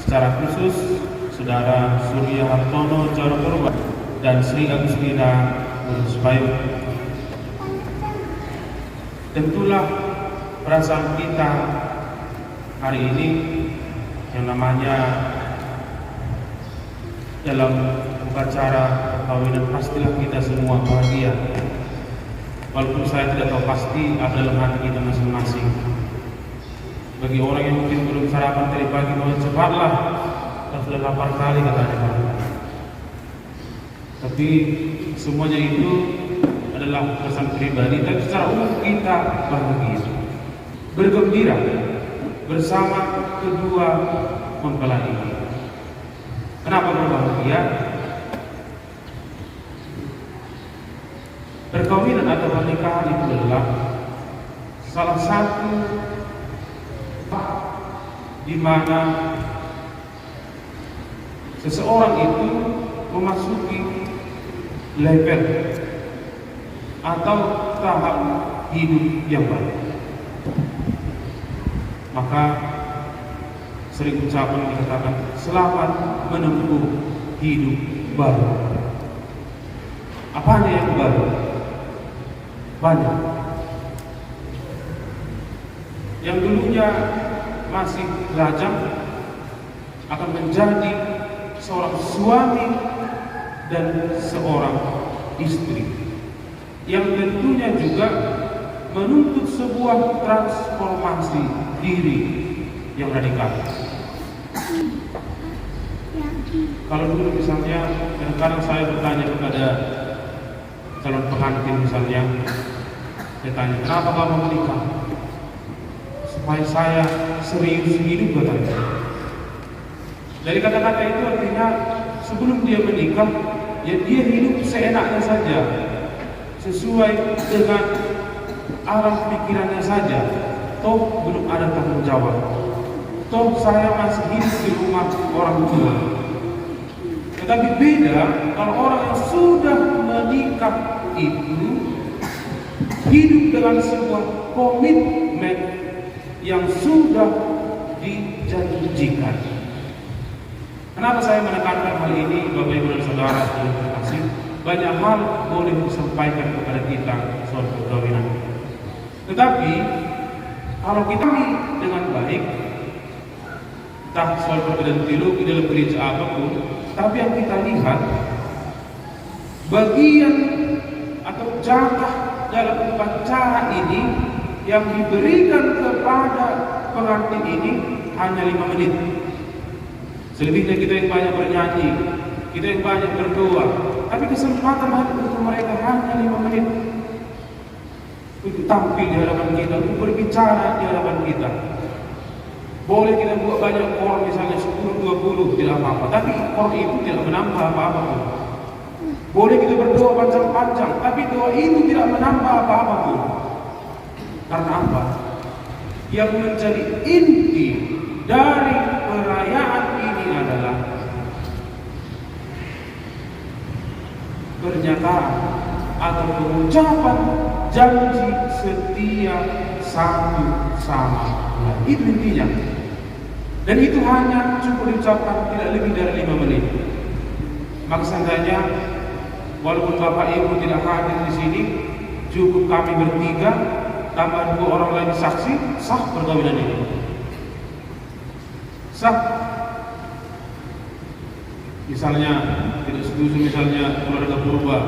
Secara khusus Saudara Surya Hartono Jarapurba dan Sri Agustina Uruspayu. Tentulah perasaan kita hari ini yang namanya dalam upacara perkawinan pastilah kita semua bahagia. Walaupun saya tidak tahu pasti ada dalam hati kita masing-masing. Bagi orang yang mungkin belum sarapan tadi pagi, mohon cepatlah, kalau sudah lapar kali katanya. Tapi semuanya itu adalah pesan pribadi, tapi secara umum kita bahagia, bergembira bersama kedua mempelai ini. Kenapa berbahagia? Perkawinan atau pernikahan itu adalah salah satu di mana seseorang itu memasuki level atau tahap hidup yang baru. Maka sering ucapan dikatakan selamat menempuh hidup baru. Apanya yang baru? Banyak. Yang dulunya masih lajang akan menjadi seorang suami dan seorang istri yang tentunya juga menuntut sebuah transformasi diri yang radikal. Kalau dulu misalnya, kadang-kadang saya bertanya kepada calon pengantin misalnya, saya tanya, kenapa kamu menikah? Supaya saya serius hidup katanya. Dari kata-kata itu artinya sebelum dia menikah, ya dia hidup seenaknya saja, sesuai dengan arah pikirannya saja. Toh belum ada tanggung jawab. Toh saya masih hidup di rumah orang tua. Tetapi beda kalau orang yang sudah menikah itu hidup dengan sebuah komitmen yang sudah dijanjikan. Kenapa saya menekankan hal ini, Bapak Ibu dan Saudara yang terkasih? Banyak hal boleh disampaikan kepada kita soal perkawinan. Tetapi kalau kita dengan baik, entah soal perbedaan teologi dalam gereja apapun, tapi yang kita lihat bagian atau jatah dalam upacara ini yang diberikan kepada pengantin ini hanya 5 menit. Selebihnya kita yang banyak bernyanyi, kita yang banyak berdoa, tapi kesempatan untuk mereka hanya 5 menit untuk tampil di hadapan kita, untuk berbicara di hadapan kita. Boleh kita buat banyak kor, misalnya 10-20, tidak apa-apa, tapi kor itu tidak menambah apa-apa. Boleh kita berdoa panjang-panjang, tapi doa itu tidak menambah apa-apa pun. Karena apa? Yang menjadi inti dari perayaan ini adalah pernyataan atau pengucapan janji setia satu sama lain. Itu intinya. Dan itu hanya cukup diucapkan tidak lebih dari 5 menit. Maka seandainya walaupun Bapak Ibu tidak hadir di sini, cukup kami bertiga tambah 2 orang lagi saksi, sah perkawinan ini. Sah. Misalnya tidak setuju misalnya keluarga Purba,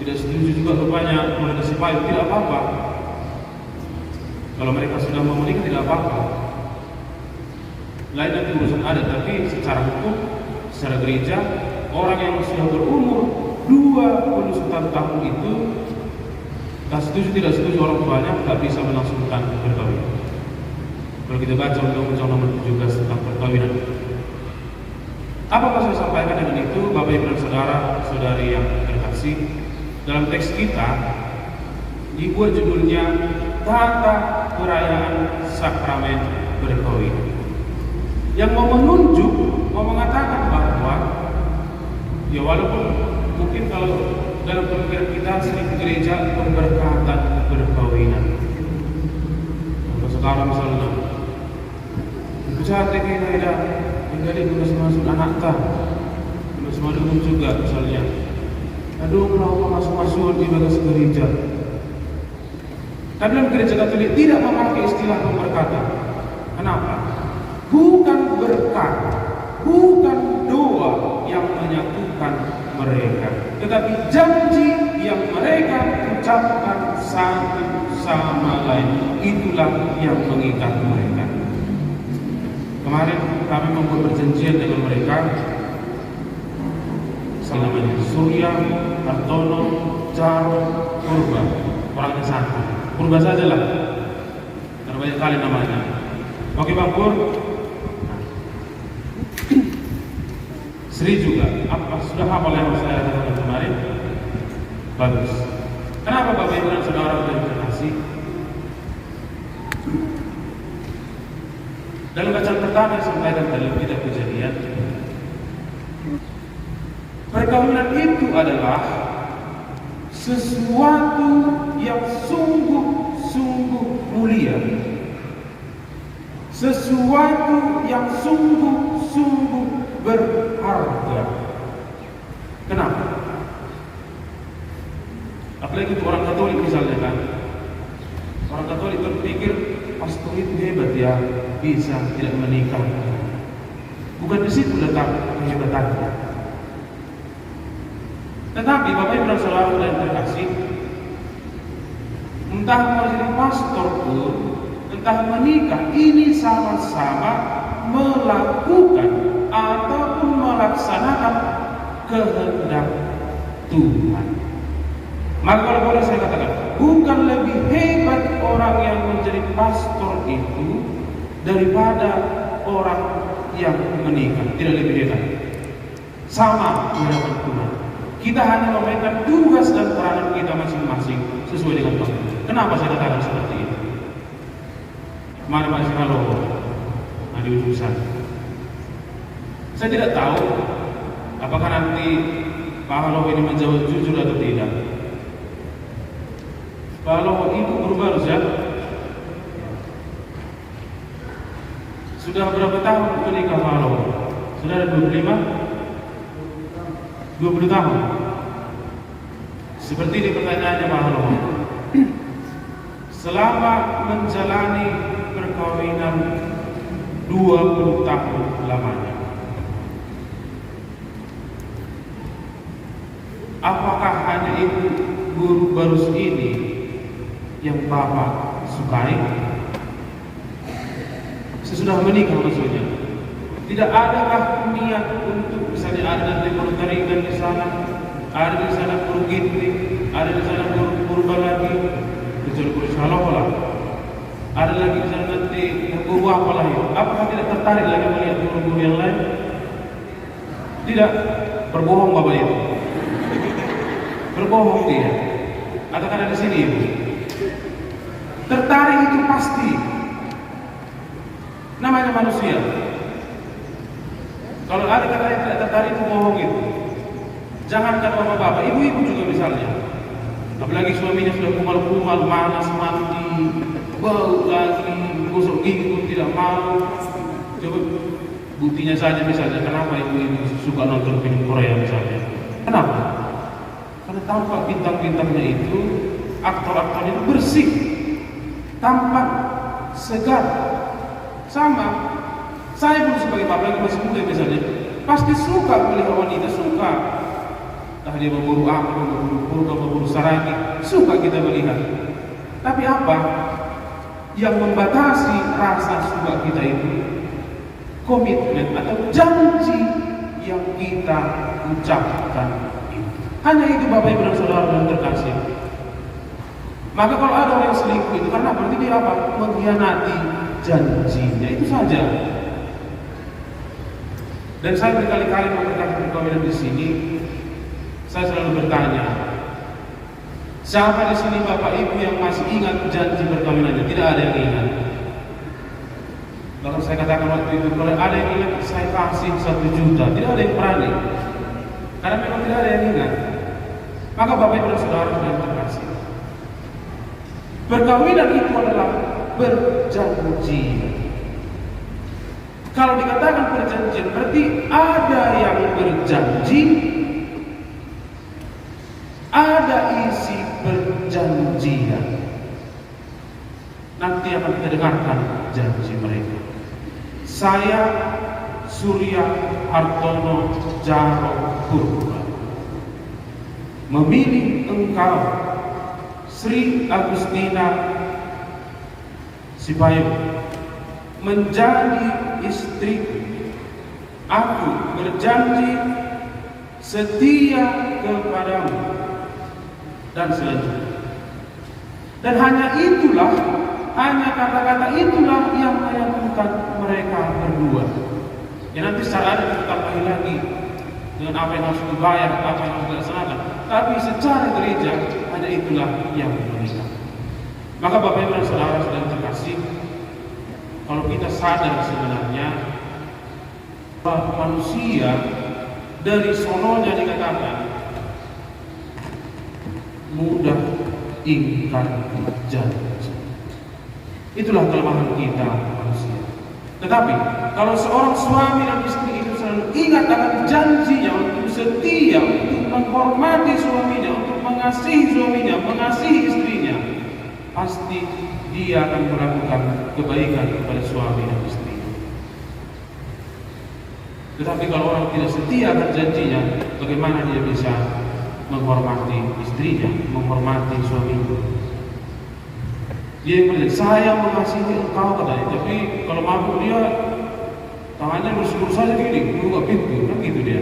tidak setuju juga rupanya keluarga Sipayu, tidak apa-apa. Kalau mereka sudah mau menikah tidak apa-apa. Lain nanti urusan adat, tapi secara hukum, secara gereja, orang yang sudah berumur 21 tahun itu tak setuju tidak setuju orang tuanya tak bisa melangsungkan perkawinan. Kalau kita baca undang-undang nomor 17 tentang perkawinan. Apa yang saya sampaikan dengan itu, Bapak Ibu dan Saudara-saudari yang terkasih? Dalam teks kita dibuat judulnya Tata Perayaan Sakramen Perkawinan, yang mau menunjuk, mau mengatakan bahwa ya walaupun mungkin kalau dalam pemikiran kita sering gereja pemberkatan perkawinan. Kalau sekarang misalnya, bicara kita kali masuk anak ta, masuk juga misalnya. Aduh, kalau masuk di bagas gereja. Tapi dalam gereja Katolik tidak memakai istilah pemberkatan. Kenapa? Bukan berkat, bukan doa yang menyatukan mereka, tetapi janji yang mereka ucapkan satu sama lain, itulah yang mengikat mereka. Kemarin kami membuat perjanjian dengan mereka, namanya Surya, Hartono, Jaro, Purba, orangnya satu. Purba sajalah, karena banyak kali namanya. Oke Bang Pur, Sri juga. Apa sudah hafal yang saya katakan kemarin? Bagus. Kenapa Bapak Ibu dan Saudara terkasih? Dalam bacaan pertama yang disampaikan dalam kitab Kejadian, perkawinan itu adalah sesuatu yang sungguh-sungguh mulia, sesuatu yang sungguh-sungguh berharga. Kenapa? Apalagi untuk orang Katolik misalnya kan, orang Katolik berpikir pastor itu hebat ya, bisa tidak menikah. Bukan di situ letak kehebatannya. Tetapi Bapak Ibu dan Saudara yang terkasih, entah mau jadi pastor pun, entah menikah, ini sama-sama melakukan ataupun melaksanakan kehendak Tuhan. Maka kalau boleh saya katakan, bukan lebih hebat orang yang menjadi pastor itu daripada orang yang menikah, tidak lebih hebat. Sama di hadapan Tuhan. Kita hanya memainkan tugas dan peranan kita masing-masing sesuai dengan Tuhan. Kenapa saya katakan seperti itu? Kemarin Pak Sihalo di ujung sana. Saya tidak tahu apakah nanti Pak Halo ini menjawab jujur atau tidak. Pak Halo itu guru baru ya? Sudah berapa tahun menikah Pak Halo? Sudah ada 25? 20 tahun. Seperti di pertanyaannya Pak Halo, selama menjalani perkawinan 20 tahun lamanya, apakah hanya itu guru baru ini yang Bapak sukai? Sesudah menikah maksudnya, tidak adakah niat untuk misalnya ada nanti guru tarikan di sana, ada di sana guru gitri, ada di sana guru purba lagi, guru shalom lah, ada lagi di sana nanti guru apa lagi? Apakah tidak tertarik lagi melihat guru-guru yang lain? Tidak, berbohong Bapak itu, berbohong dia. Atau karena di sini Ibu tertarik itu pasti, namanya manusia. Kalau ada kata yang tidak tertarik itu bohong itu. Jangankan bapak-bapak, ibu-ibu juga misalnya. Apalagi suaminya sudah kumal-kumal, malas, mandi, bau lagi, gosok gigi pun tidak mau. Coba buktinya saja misalnya, kenapa ibu-ibu suka nonton film Korea misalnya? Kenapa? Karena tampak bintang-bintangnya itu, aktor-aktornya itu bersih, tampak, segar, sama. Saya pun sebagai bapak yang masih muda misalnya, pasti suka melihat wanita, suka. Entah dia memburu apa, memburu purba, memburu saragi, suka kita melihat. Tapi apa yang membatasi rasa suka kita itu? Komitmen atau janji yang kita ucapkan itu. Hanya itu Bapak Ibu dan Saudara yang terkasih. Maka kalau ada orang yang selingkuh itu karena berarti dia apa? Mengkhianati janjinya, itu saja. Dan saya berkali-kali memberkati perkawinan di sini, saya selalu bertanya, siapa di sini Bapak Ibu yang masih ingat janji perkawinannya? Tidak ada yang ingat. Kalau saya katakan waktu itu, kalau ada yang ingat, saya kasih 1 juta. Tidak ada yang berani, karena memang tidak ada yang ingat. Maka Bapak Ibu dan Saudara yang terkasih, perkawinan itu adalah berjanji. Kalau dikatakan perjanjian berarti ada yang berjanji, ada isi perjanjian. Nanti akan kita dengarkan janji mereka. Saya Surya Hartono Djaro Purba memilih engkau Sri Agustina Sipayo menjadi istriku. Aku berjanji setia kepadamu, dan selanjutnya. Dan hanya itulah, hanya kata-kata itulah yang menyatukan mereka berdua. Ya nanti secara ada ditambahi lagi dengan apa yang harus dibayar, apa yang harus dilaksanakan. Tapi secara gereja hanya itulah yang menikah. Maka Bapak Ibu dan Saudara sedang terkasih, kalau kita sadar sebenarnya bahwa manusia dari sononya dikatakan mudah ingkar janji. Itulah kelemahan kita manusia. Tetapi kalau seorang suami dan istri itu selalu ingat akan janjinya untuk setia, untuk menghormati suaminya, untuk mengasihi suaminya, mengasihi istrinya, pasti dia akan melakukan kebaikan kepada suami dan istri. Tetapi kalau orang tidak setia akan janjinya, bagaimana dia bisa menghormati istrinya, menghormati suaminya? Dia yang berjanji, saya mengasihi engkau katanya, tapi kalau mabuk dia tangannya lurus-lurus saja gini, buka pintu, kan gitu dia.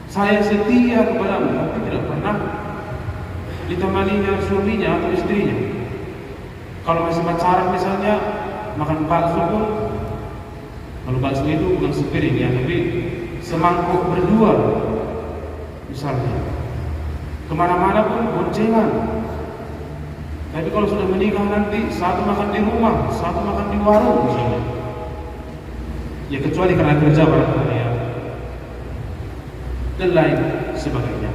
Saya setia kepadamu, tapi tidak pernah ditemaninya suaminya atau istrinya. Kalau masih pacaran misalnya, makan bakso pun, kalau bakso itu bukan sepiring ya, tapi semangkuk berdua misalnya. Kemana-mana pun boncengan. Tapi kalau sudah menikah nanti, satu makan di rumah, satu makan di warung misalnya. Ya kecuali karena kerja barangkali ya, dan lain sebagainya.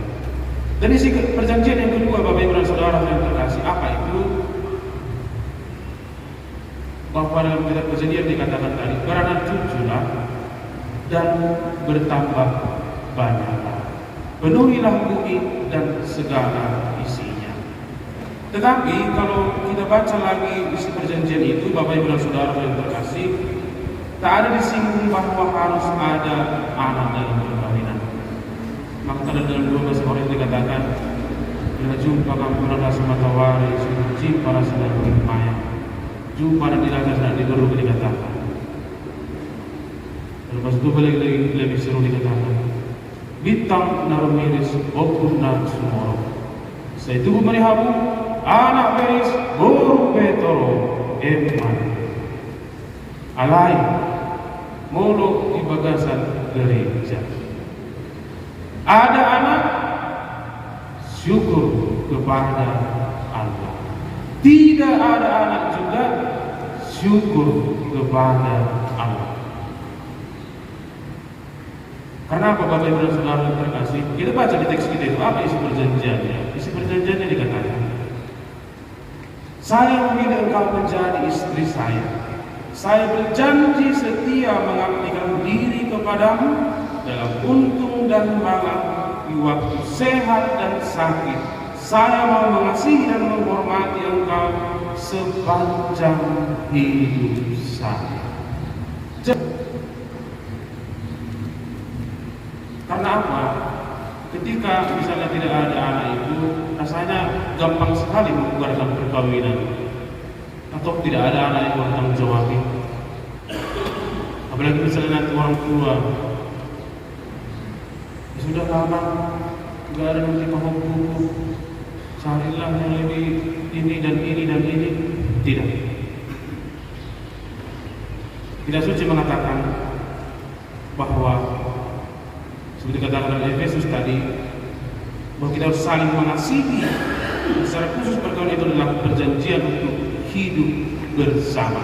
Dan isi perjanjian yang kedua, Bapak Ibu dan Saudara yang terkasih, apa itu? Bahwa dalam kitab perjanjian dikatakan tadi, beranak cuculah dan bertambah banyaklah, penuhilah bumi dan segala isinya. Tetapi kalau kita baca lagi isi perjanjian itu, Bapak Ibu dan Saudara yang terkasih, tak ada disinggung bahwa harus ada anak dalam perkawinan. Maka dalam 12 Korintus dikatakan, bila jumpa kamu rasa matawari, suci para sedang bermaya, jumpa dan dilaga sedang digeru dikatakan. Lepas itu lebih seru dikatakan, bintang narumiris opun nar sumoro, saya tubuh merihabu, anak beris guru petoro eman, alai mulu di bagasan gereja. Ada anak, syukur kepada Allah. Tidak ada anak juga, syukur kepada Allah. Karena apa Bapak Ibu dan Saudara yang terkasih? Kita baca di teks kita itu, apa isi perjanjiannya? Isi perjanjiannya dikatakan, saya memilih engkau menjadi istri saya. Saya berjanji setia mengabdikan diri kepadamu dalam untung dan malam, di waktu sehat dan sakit. Saya mau mengasihi dan menghormati engkau sepanjang hidup saya. Karena apa? Ketika misalnya tidak ada anak itu, rasanya gampang sekali membubarkan perkawinan, atau tidak ada anak yang bertanggung jawab. Apalagi misalnya nanti orang tua, ya sudah lama tidak ada nanti hukum, carilah yang lebih ini dan ini dan ini. Tidak suci mengatakan bahwa seperti katakan dalam Efesus tadi, bahwa kita harus saling mengasihi. Secara khusus perkawinan itu adalah perjanjian untuk hidup bersama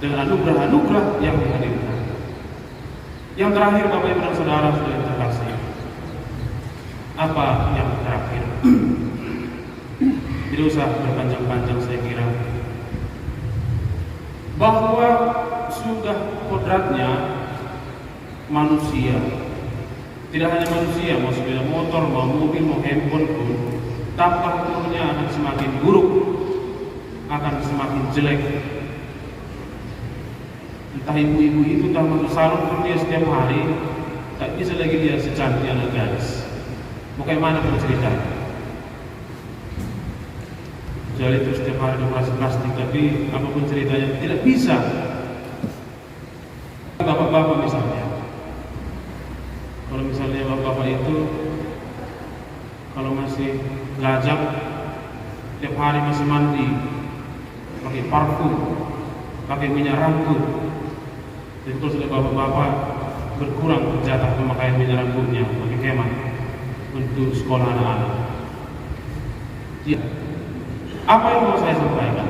dengan anugerah-anugerah yang dihadirkan. Yang terakhir, Bapak Ibu dan Saudara sudah terkasih, apa yang terakhir? Tidak usah berpanjang-panjang saya kira, bahwa sudah kodratnya manusia, tidak hanya manusia, mau sepeda motor, mau mobil, mau handphone pun, tampak turunnya akan semakin buruk, akan semakin jelek. Entah ibu-ibu itu tak masuk salon pun dia setiap hari tak bisa lagi dia secantik anak gadis. Mau kayak mana pun ceritanya. Jadi itu setiap hari operasi plastik, tapi apapun ceritanya tidak bisa. Bapak-bapak misalnya, kalau misalnya bapak-bapak itu kalau masih lajang, tiap hari masih mandi, pakai parfum, pakai minyak rambut. Jadi kalau sudah bapak-bapak berkurang jatah pemakaian minyak rambutnya, pakai kemah untuk sekolah anak-anak. Ya. Apa yang mau saya sampaikan?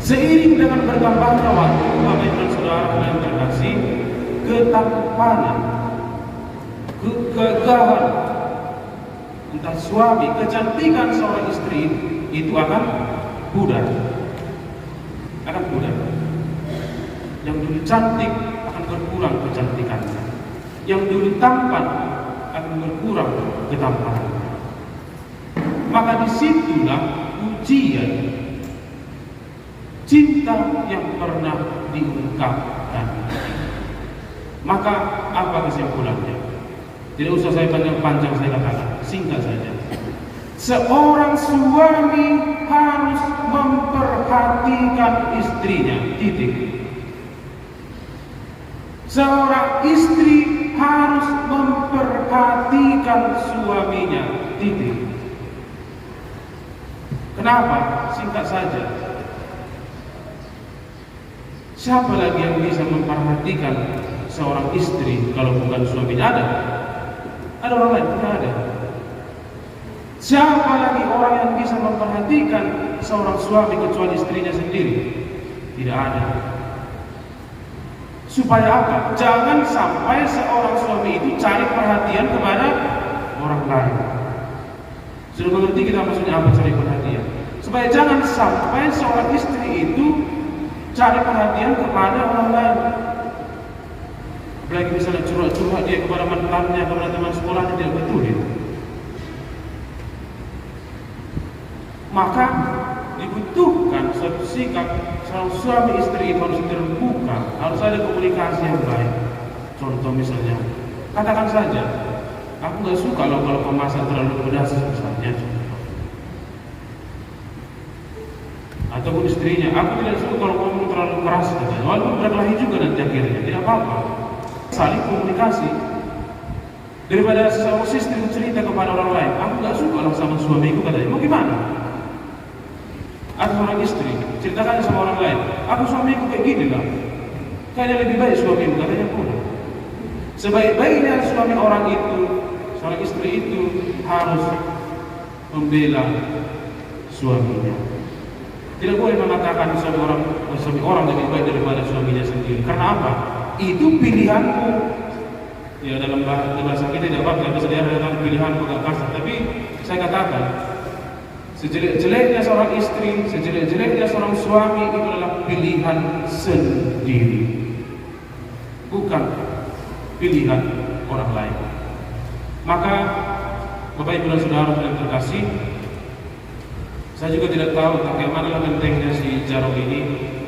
Seiring dengan bertambahnya waktu, Bapak Ibu dan Saudara yang terkasih, ketampanan, kegagahan, entah suami, kecantikan seorang istri itu akan pudar, akan pudar. Yang dulu cantik akan berkurang kecantikannya, yang dulu tampan akan berkurang ketampanan. Maka disitulah ujian cinta yang pernah diungkapkan. Maka apa kesimpulannya? Tidak usah saya panjang-panjang, saya katakan singkat saja. Seorang suami harus memperhatikan istrinya, titik. Seorang istri harus memperhatikan suaminya, titik. Kenapa? Singkat saja. Siapa lagi yang bisa memperhatikan seorang istri kalau bukan suaminya? Ada orang lain? Tidak ada. Siapa lagi orang yang bisa memperhatikan seorang suami kecuali istrinya sendiri? Tidak ada. Supaya apa? Jangan sampai seorang suami itu cari perhatian kepada orang lain. Sudah mengerti kita maksudnya apa cari perhatian? Supaya jangan sampai seorang istri itu cari perhatian kepada orang lain. Apalagi misalnya curhat-curhat dia kepada mantannya, kepada teman sekolahnya, tidak betul itu. Maka dibutuhkan suatu sikap seorang suami istri itu harus terbuka, harus ada komunikasi yang baik. Contoh misalnya, katakan saja, aku nggak suka kalau pemasak terlalu pedas misalnya. Ataupun istrinya, aku tidak suka kalau ngomong terlalu keras katanya. Walaupun berkelahi juga nanti akhirnya, tidak apa-apa. Saling komunikasi. Daripada seorang istri cerita kepada orang lain, aku nggak suka lah sama suamiku katanya. Mau gimana? Ada seorang istri ceritakan sama orang lain, aku suamiku kayak gini lah. Kayaknya lebih baik suamiku katanya pun. Sebaik-baiknya suami orang itu, seorang istri itu harus membela suaminya. Tidak boleh mengatakan suami orang lebih baik daripada suaminya sendiri. Karena apa? Itu pilihanmu. Ya dalam bahasa kita tidak apa-apa, bisa dikatakan pilihanmu agak kasar. Tapi saya katakan, sejelek-jeleknya seorang istri, sejelek-jeleknya seorang suami itu adalah pilihan sendiri, bukan pilihan orang lain. Maka Bapak Ibu dan Saudara yang terkasih, saya juga tidak tahu bagaimana gentengnya si Jarod ini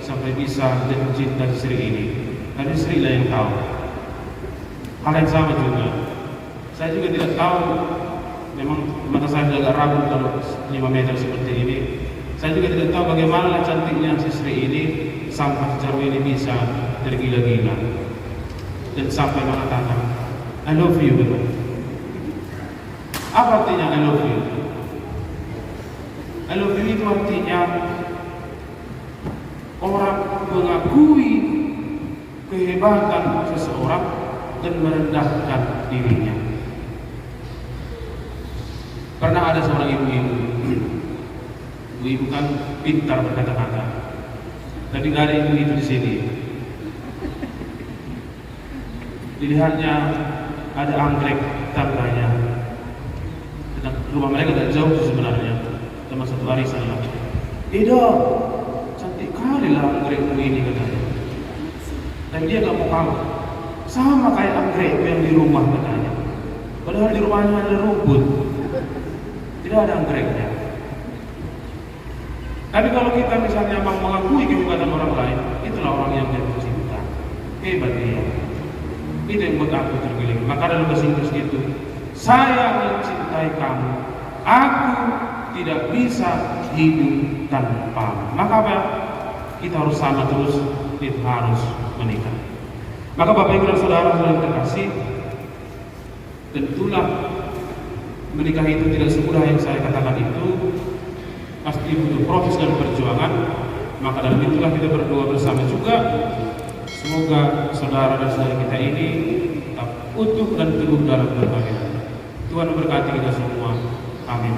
sampai bisa jatuh cinta di Sri ini. Tapi Sri lah yang tahu. Hal yang sama juga, saya juga tidak tahu. Memang mata saya agak ragu kalau 5 meter seperti ini. Saya juga tidak tahu bagaimana cantiknya si Sri ini sampai Jarod ini bisa tergila-gila dan sampai mengatakan I love you. Apa artinya I love you? I love you itu artinya orang mengakui kehebatan seseorang dan merendahkan dirinya. Pernah ada seorang ibu-ibu, ibu-ibu kan pintar berkata-kata, tapi nggak ada ibu itu di sini. Dilihatnya ada anggrek tangganya, rumah mereka tidak jauh sebenarnya, cuma satu arisan lah. Cantik kali lah anggrekmu ini katanya. dan dia nggak mau kalah. Sama kayak anggrek yang di rumah katanya. Padahal di rumahnya ada rumput, tidak ada anggreknya. Tapi kalau kita misalnya mengakui kehebatan orang lain, itulah orang yang jatuh cinta. Hebat dia. Itu yang buat aku tergiling. Maka dalam bahasa Inggris itu, saya mencintai kamu, aku tidak bisa hidup tanpa. Maka apa? Kita harus sama terus, kita harus menikah. Maka Bapak Ibu dan Saudara yang terkasih, tentulah menikah itu tidak semudah yang saya katakan itu, pasti butuh proses dan perjuangan. Maka dalam itulah kita berdoa bersama juga, semoga saudara dan saudara kita ini tetap utuh dan teguh dalam berbagai. Tuhan memberkati kita semua. Amin.